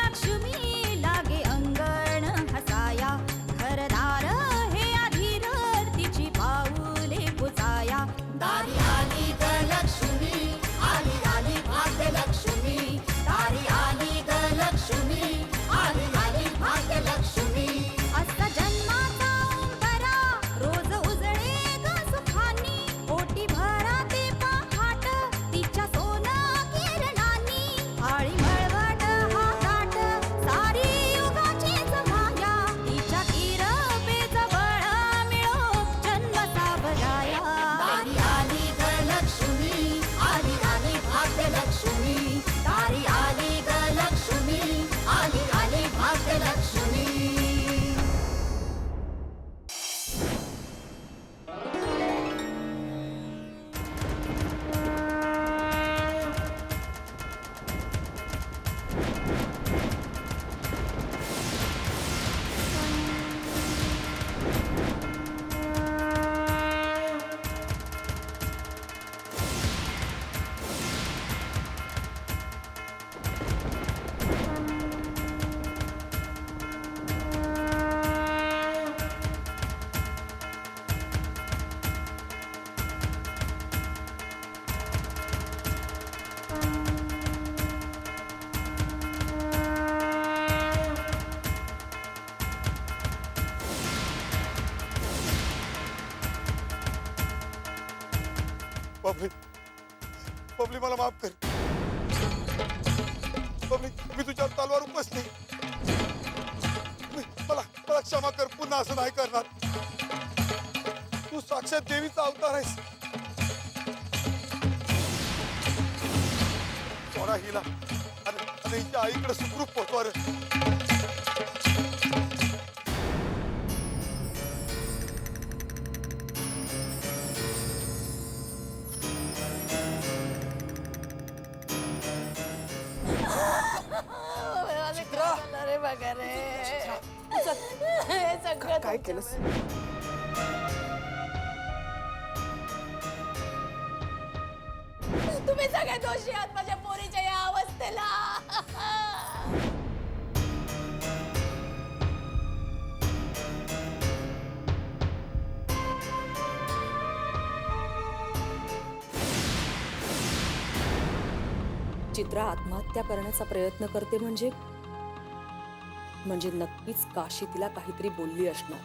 लक्ष्मी लागे अंगण हसाया घरदार हे आधीर तिची पाऊले पुसाया दारी आली ग लक्ष्मी आली आली भाग्यलक्ष्मी दारी आली ग लक्ष्मी आली आली भाग्यलक्ष्मी असा जन्माचा उंबरा रोज उजळे ग सुखानी ओटी भरा ते पहाट तिच्या सोना किरणांनी आळी मळवट हा ताट सारी युगाचीच माया तिच्या किरपेजवळ मिळो जन्म सावराया दारी आली ग लक्ष्मी आली आली भाग्यलक्ष्मी दारी आली ग लक्ष्मी आली आली भाग्यलक्ष्मी बबली बबली मला माफ कर बबली मी तुझ्यावर तलवार उपसली मला मला क्षमा कर पुन्हा असं नाही करणार तू साक्षात देवीचा अवतार आहेस सोडा हिला आणि हिच्या आईकडे सुखरूप पोहोचवा रे काय केलंस तुम्ही सगळे दोषी आहात माझ्या पोरीच्या या अवस्थेला चित्रा आत्महत्या करण्याचा प्रयत्न करते म्हणजे नक्कीच काशी तिला काहीतरी बोलली असणार.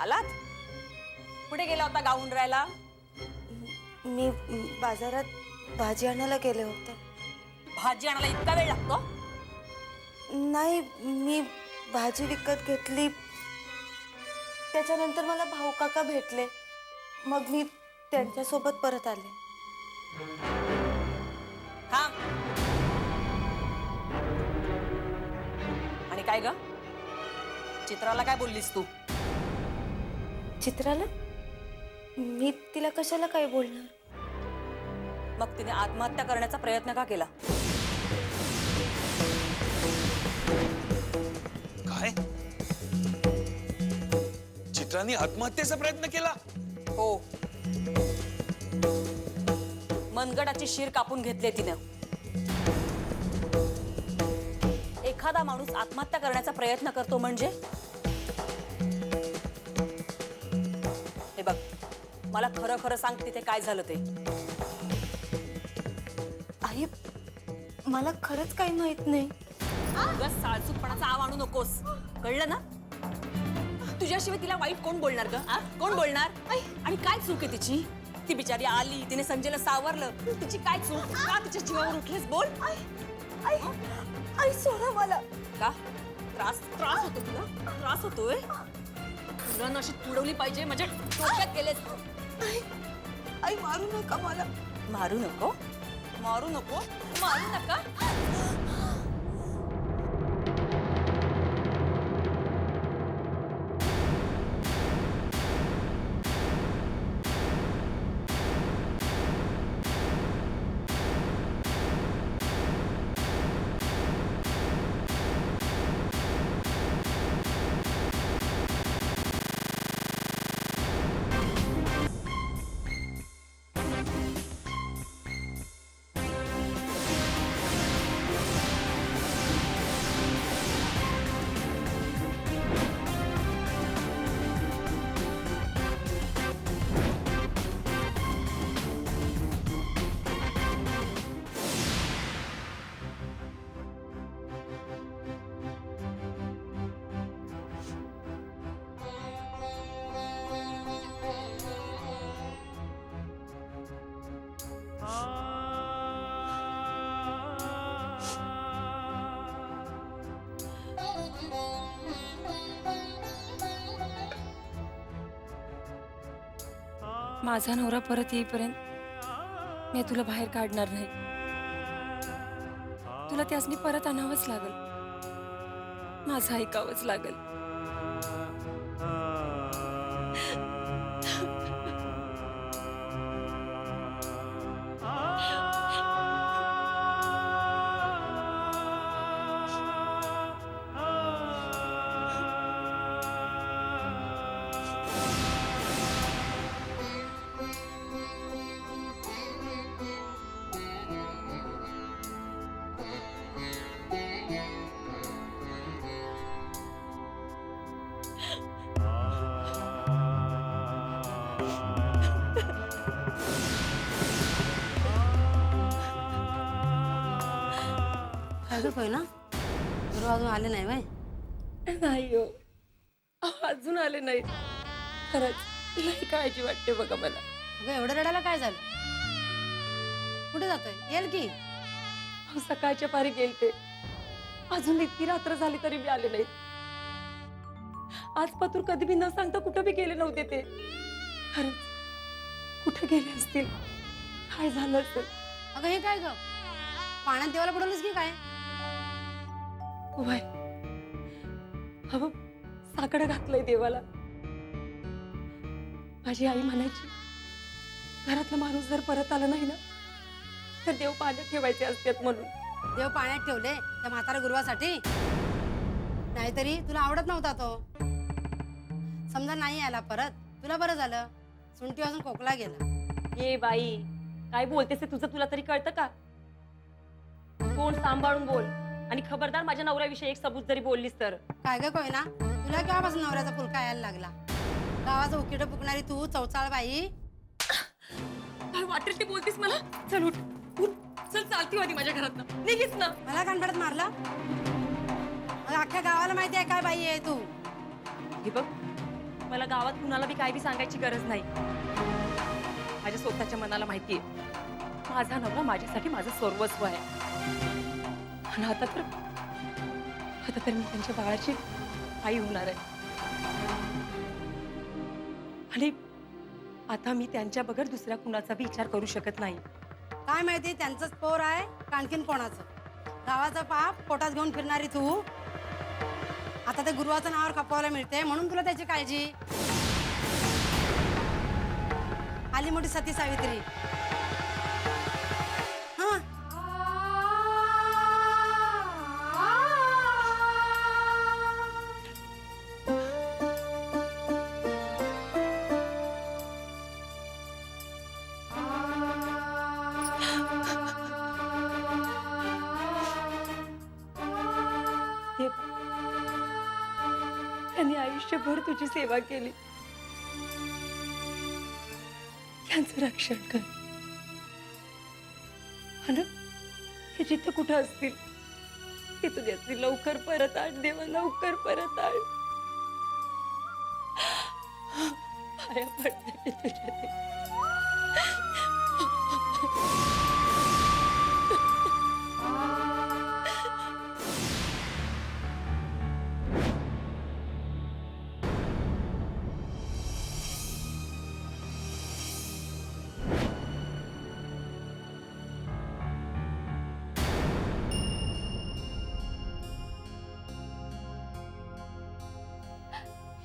आलात कुठे गेला होता गाऊन राहायला मी बाजारात भाजी आणायला गेले होते. भाजी आणायला इतका वेळ लागतो नाही मी भाजी विकत घेतली त्याच्यानंतर मला भाऊ काका भेटले मग मी त्यांच्यासोबत परत आले. हा आणि काय ग चित्राला काय बोललीस तू चित्राला मी तिला कशाला काय बोलणार. मग तिने आत्महत्या करण्याचा प्रयत्न का केला काय चित्राने आत्महत्येचा प्रयत्न केला. हो मनगडाची शीर कापून घेतली तिनं. एखादा माणूस आत्महत्या करण्याचा प्रयत्न करतो म्हणजे हे बघ मला खरं खरं सांग तिथे काय झालं ते. आई मला खरंच काही माहित नाही. उगाच साळसूतपणाचा आव आणू नकोस कळलं ना. तुझ्याशिवाय तिला वाईट कोण बोलणार ग कोण बोलणार. आणि काय चूक आहे तिची. ती बिचारी आली तिने संजयला सावरलं तिची काय चूक का तिच्या जीवावर उठलीस बोल. आई सोडा मला. का त्रास त्रास होतो तुला त्रास होतोय. तुला अशी तुडवली पाहिजे माझ्या डोक्यात गेलेस. आई मारू नका मला. मारू नको मारू नको मारू नका. माझा नवरा परत येईपर्यंत मी तुला बाहेर काढणार नाही. तुला त्यासनी परत आणावंच लागल. माझं ऐकावंच लागल. काय गं कोय ना गुरु अजून आले नाही बाय. नाही हो, अजून आले नाही. खरंच लई काळजी वाटते बघा मला. अगं एवढं रडायला काय झालं? कुठे जातोय? येईल की. अहो, सकाळच्या पारी गेलते. अजून इतकी रात्र झाली तरी मी आले नाही. आज पतूर कधी बी न सांगता कुठं बी गेले नव्हते ते. खरंच कुठं गेले असतील, काय झालं असेल. अगं हे काय ग, पाण्यात देवाला बुडवलीस की काय? वय अहो, साकडं घातलंय देवाला. माझी आई म्हणायची, घरातला माणूस जर परत आला नाही ना तर देव पाण्यात ठेवायचे असतात म्हणून. देव पाण्यात ठेवले त्या म्हातारा गुरुवासाठी? नाहीतरी तुला आवडत नव्हता तो. समजा नाही आला परत, तुला बरं झालं. सुंटी वाजून खोकला गेला. ये बाई, काय बोलतेस ते तुझं तुला तरी कळतं का? कोण सांभाळून बोल. आणि खबरदार माझ्या नवऱ्याविषयी एक सबूत जरी बोललीस तर. काय ग कोय ना, तुला केव्हापासून नवऱ्याचा फुलका यायला लागला? गावाचं उकिट फुकणारी तू चौचाळ बाई. काय वाटेल ते बोलतीस मला? चल उठ उठ, चल चालती होती माझ्या घरात निघीस ना. मला कानफडत मारला? मग अख्ख्या गावाला माहिती आहे काय बाई आहे तू. हे बघ, मला गावात कुणाला बी काय बी सांगायची गरज नाही. माझ्या स्वतःच्या मनाला माहितीये, माझा नवरा माझ्यासाठी माझं सर्वस्व आहे. आणि आता तर मी त्यांच्या बाळाची आई होणार आहे. आणि आता मी त्यांच्या बगैर दुसऱ्या कुणाचा बी विचार करू शकत नाही. काय माहिती त्यांचंच पोर आहे का आणखीन कोणाचं? गावाचा पाप पोटात घेऊन फिरणारी तू आता ते गुरुवाचं नावावर खपवायला मिळते म्हणून तुला त्याची काळजी. आली मोठी सती सावित्री. हा त्यांनी आयुष्यभर तुझी सेवा केली. त्यांचं रक्षण कर. आणि हे जिथं कुठं असतील तिथून यातली लवकर परत आण देवा, लवकर परत आण. पाया पडते मी तुझ्या ते.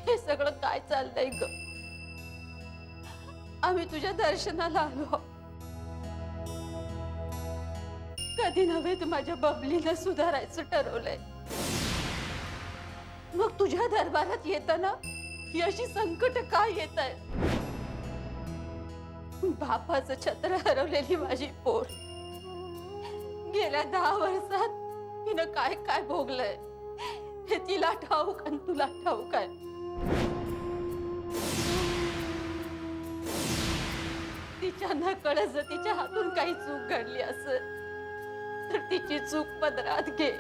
हे सगळं काय चाललंय ग? आम्ही तुझ्या दर्शनाला आलो. कधी नव्हे तू माझ्या बबलीला सुधारायचं ठरवलंय. मग तुझ्या दरबारात येताना ही अशी संकट काय येत आहे? बापाचं छत्र हरवलेली माझी पोर गेल्या 10 वर्षात तिनं काय काय भोगलंय हे तिला ठाऊक आणि तुला ठाऊक आहे. तिच्या नकळत जर तिच्या हातून काही चूक घडली असेल तर तिची चूक पदरात घे.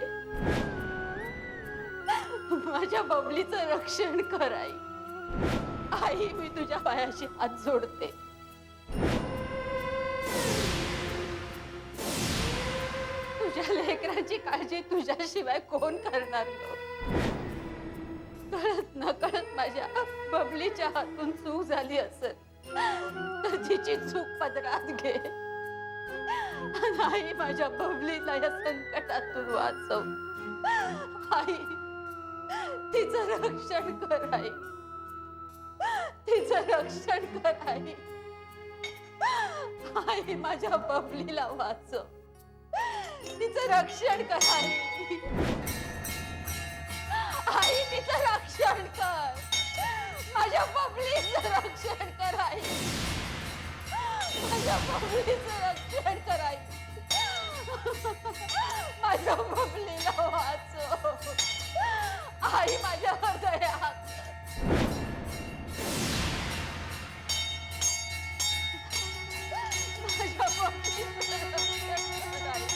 माझ्या बबलीचं रक्षण कर आई. आई मी तुझ्या पायाशी हात जोडते. तुझ्या लेकरांची काळजी तुझ्याशिवाय कोण करणार ग? कळत न कळत माझ्या बबलीच्या हातून चूक झाली असेल तर तिची चूक पदरात घे. आई माझ्या बबलीला या संकटातून वाचव. आई तिचं रक्षण कर. आई तिचं रक्षण कर. आई आई माझ्या बबलीला वाचव. तिचं रक्षण कर. आई तिचं रक्षण कर. माझ्या बबलीचं रक्षण कर. आई माझ्या बबलीचं रक्षण कर. आई माझ्या बबलीला वाचव. आई माझ्या हृदयात माझ्या बबलीचं रक्षण कर. आई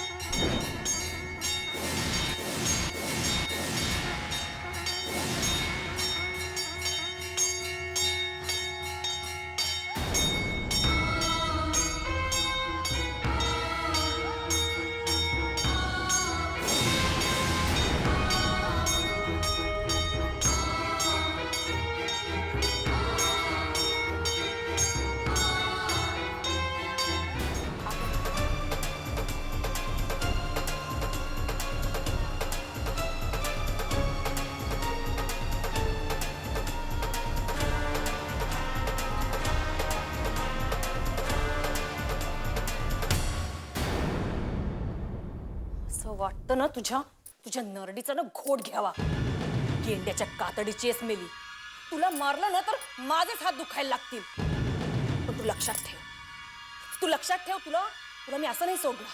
असं वाटतं ना तुझ्या नरडीचा ना घोट घ्यावा. गेंड्याच्या कातडीची मेली. तुला मारलं ना तर माझेच हात दुखायला लागतील. पण तू लक्षात ठेव. तुला मी असं नाही सोडलं.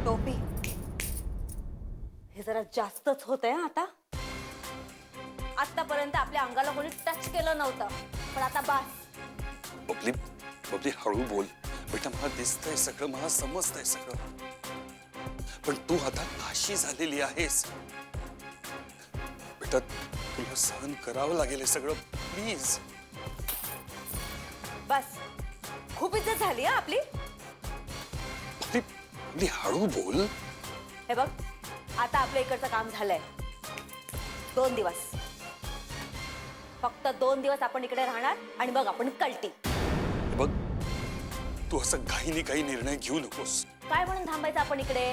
टोपी, हे जरा जास्तच होतंय आता. आतापर्यंत आपल्या अंगाला कोणी टच केलं नव्हतं, पण आता बास. बबली बबली हळू बोल बेटा. मला दिसतंय सगळं, मला समजतंय सगळं. पण तू आता काशी झालेली आहेस बेटा. तुला सहन करावं लागेल हे सगळं. प्लीज बस, खूप इज्जत झाली हा आपली. बबली बबली हळू बोल. हे बघ, आता आपलं इकडचं काम झालंय. 2 दिवस, फक्त 2 दिवस आपण इकडे राहणार आणि मग आपण कल्टी. हे बघ, तू असं घाईने काही निर्णय घेऊ नकोस. काय म्हणून थांबायचं आपण इकडे?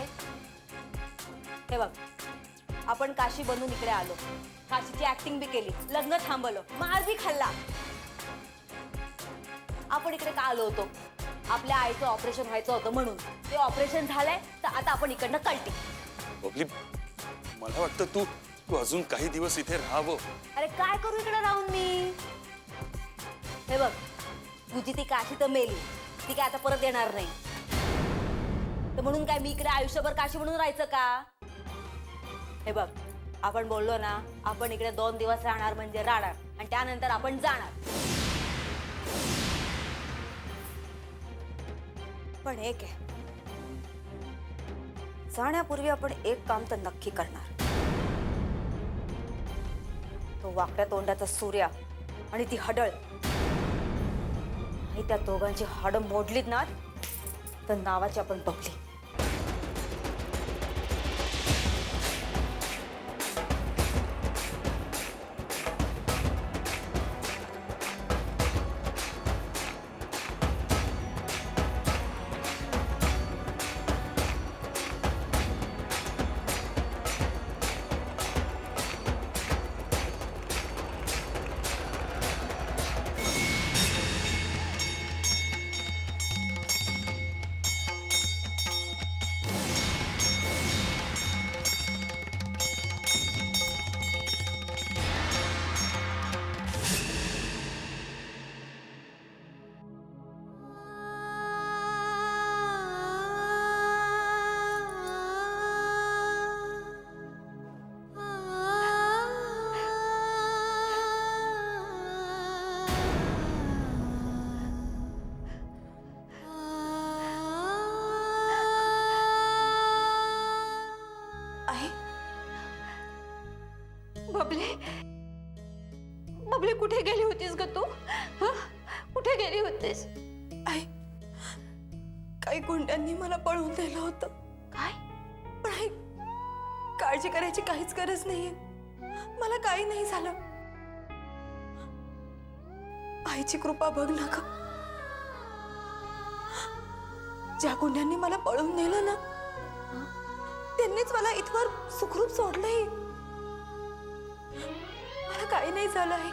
हे बघ, आपण काशी बनून इकडे आलो, काशीची ऍक्टिंग बी केली, लग्न थांबवलं, मार बी खाल्ला. आपण इकडे का आलो होतो? आपल्या आईचं ऑपरेशन व्हायचं होतं म्हणून. ते ऑपरेशन झालंय तर आता आपण इकडनं कल्टी. बबली मला वाटतं तू अजून काही दिवस इथे राहावं. अरे काय करू इकडे राहून मी? हे बघ, तुझी ती काशी तर मेली, ती काय आता परत येणार नाही. तर म्हणून काय मी इकडे आयुष्यभर काशी म्हणून राहायचं का? हे बघ, आपण बोललो ना, आपण इकडे 2 दिवस राहणार म्हणजे राहणार आणि त्यानंतर आपण जाणार. पण एक आहे, जाण्यापूर्वी आपण एक काम तर नक्की करणार. तो वाकड्या तोंडाचा सूर्या आणि ती हडळ, आणि त्या दोघांची हाडं मोडलीत ना तर नावाची आपण बघली. बबले, बबले कुठे गेली होतीस ग तू? हं? कुठे गेली होतीस? आई, काही गुंड्यांनी मला पळवून दिलं होतं. काय? काळजी करायची काहीच गरज नाहीये. मला काही नाही झालं. आईची कृपा बघ ना ग. ज्या गुन्ह्यांनी मला पळून नेलं ना, त्यांनीच मला इथवर सुखरूप सोडलंय. मला काही नाही झालं आहे.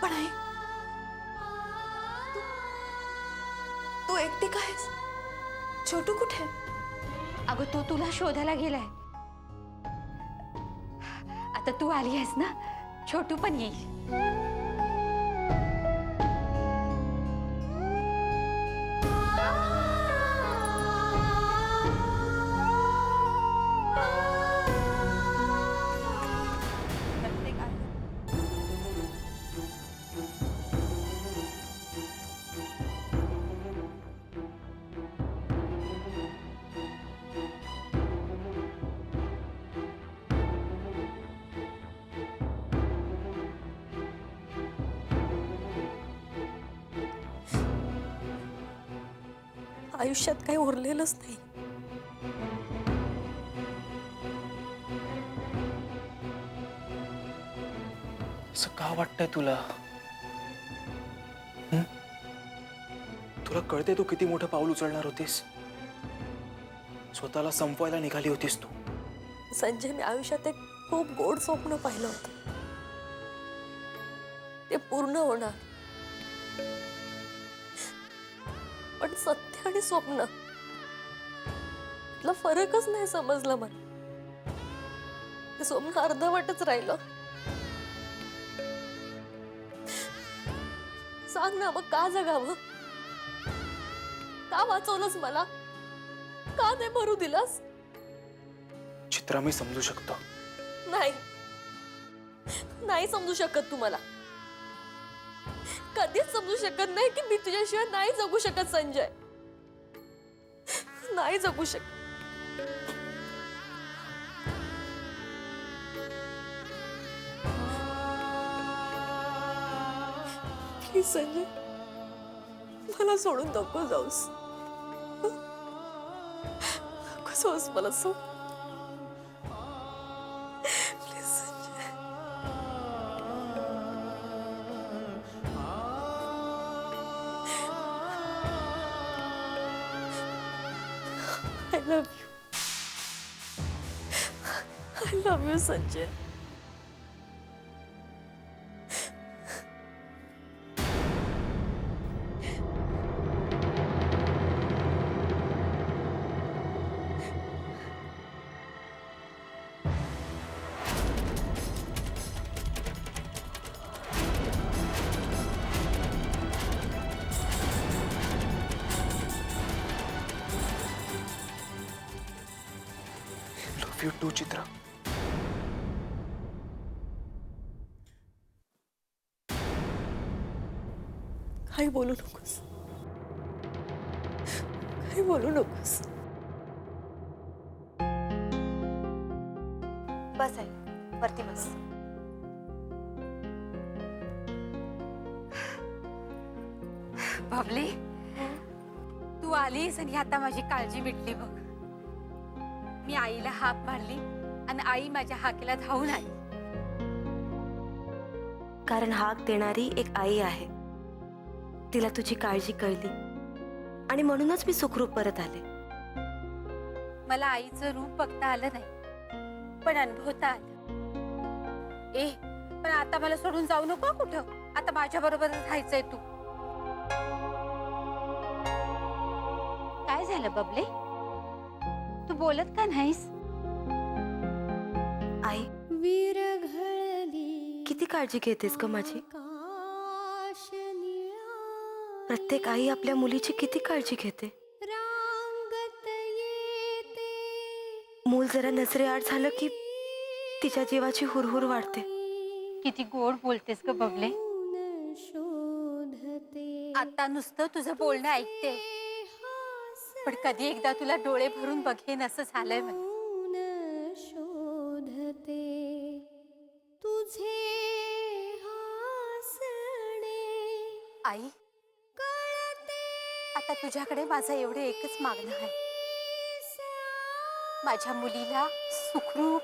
पण आई, तू एकटी कायस? छोटू कुठे? अगं तो तुला शोधायला गेलाय. आता तू आली आहेस ना, छोटू पण येईल. आयुष्यात काही उरलेलंच नाही. असं का वाटतंय तुला? तुला कळते तू किती मोठं पाऊल उचलणार होतीस? स्वतःला संपवायला निघाली होतीस तू. संजय, मी आयुष्यात एक खूप गोड स्वप्न पाहिलं होतं. ते पूर्ण होणार. पण सत्य आणि स्वप्न ला फरकच नाही समजला मला. ते स्वप्न अर्धवटच राहिलं. सांग ना मग, का जगावं? का वाचवलंस मला? का नाही भरू दिलास? चित्रा, मी समजू शकतो. नाही, नाही समजू शकत तू मला. कधीच समजू शकत नाही की मी तुझ्याशिवाय नाही जगू शकत संजय. नाही जगू शकत. प्लीज संजय, मला सोडून नको जाऊस. नको जाऊस मला सोड. Please Sanjay. I love you. I love you, Sanjay. Love you too Chitra. काही बोलू नकोस. काही बोलू नकोस. बस आई, वरती बस. बबली, तू आलीस आणि आता माझी काळजी मिटली बघ. मी आईला हाक मारली आणि आई माझ्या हाकेला धावून आली. कारण हाक देणारी एक आई आहे. तिला तुझी काळजी कळली आणि म्हणूनच मी सुखरूप परत आले. मला आईचं रूप बघता आलं नाही, पण अनुभवता आलं. ए, पण आता मला सोडून जाऊ नको कुठं. आता माझ्या बरोबर राहायचंय तू. काय झालं बबले? तू बोलत का नाहीस? आई, किती काळजी घेतेस ग माझी? प्रत्येक आई आपल्या मुलीची किती काळजी घेते. मूल जरा नजरेआड झालं की तिच्या जीवाची हुरहुर वाढते. किती गोड बोलतेस ग बबले. आता नुसतं तुझं बोलणं ऐकते, पण कधी एकदा तुला डोळे भरून बघेन असं झालंय मला. आई, आता तुझ्याकडे माझं एवढं एकच मागणं आहे. माझ्या मुलीला सुखरूप